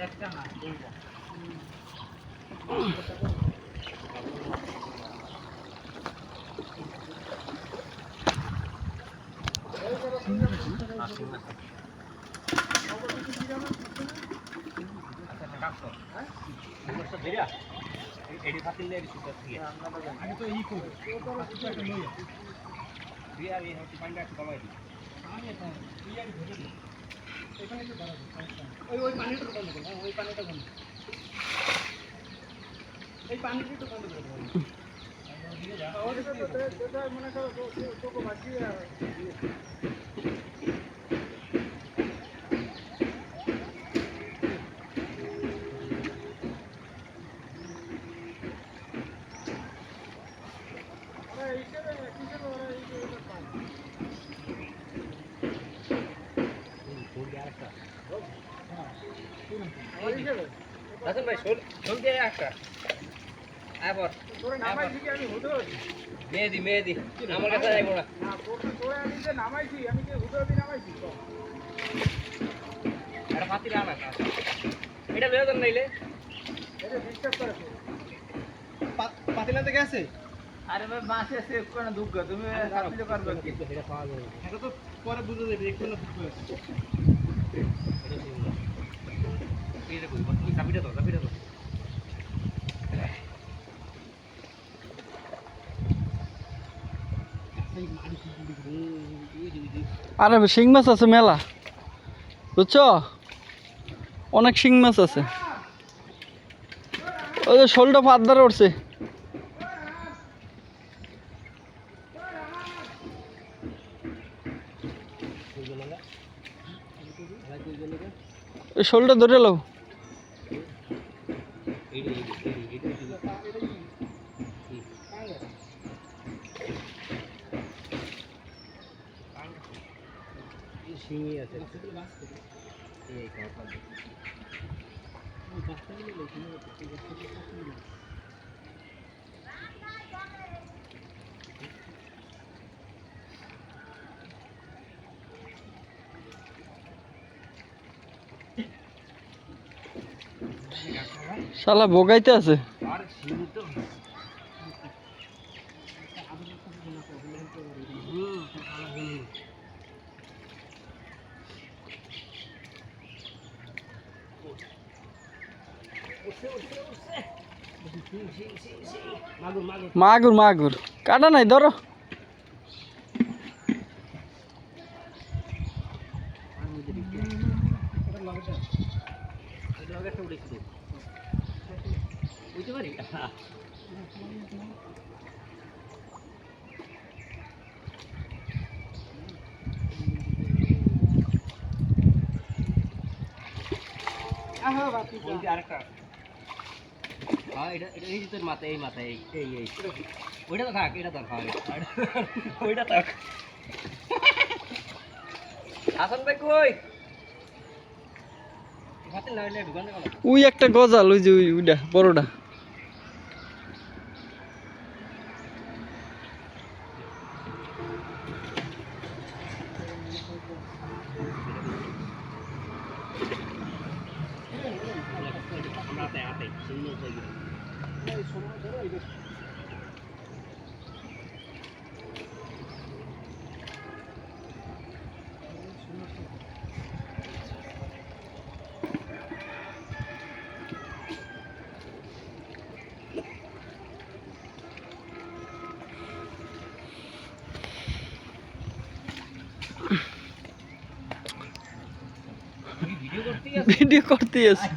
একটা না দুইটা এডি ফাতিল লেগে শুধু দিয়ে আমি তো ই করি একটা লইয়া দিয়ে আর এই হচ্ছে পানিটা একটু কমাই দিই আমি এটা ইয়ারি ধরে দিই এখানে একটু ধরা দিই ওই পানিটা বন্ধ করো ওই পানিটা বন্ধ এই পানিটা একটু বন্ধ করে দাও দিয়ে যা ওটা মনে করো তোকে বাঁচিয়ে রাসেল ভাই শোল দিয়ে একটা আবার তোরে নামাইছি কি আমি হুদো মেহেদি আমার কাছে যাইবো না না তোরে আমি যে নামাইছি আমি যে হুদো দি নামাইছি আরে ফাতিলা না এটা লয়ে যান নাইলে এটা ডিস্টার্ব করে পাতিলাতে গেছে আরে ভাই মাসে সে কোন দুঃখ তুমি ফাতিলা করবে কি এটা পাওয়া যাবে এটা তো পরে বুঝে যাবে একটু না দুঃখ আছে এটা কই বাকি চাবিটা দাও আরে শিং মাছ আছে মেলা বুঝছো অনেক শিং মাছ আছে ওই যে শোলটা ফাঁদ উঠছে ওই শোলটা ধরে লো শালা ভোগাইতে আছে মাগুর কাটা নাই ধরো আরেকটা হ্যাঁ এটা এই যে তোর মাথা এই ওইটা তো থাক এটা তো খাওয়া ওইটা থাক হাসান ভাই কই ফাতিল না হইলে দোকানে গেল ওই একটা গজাল ওই যে ওইটা বড়টা ভিডিও করতেই আছে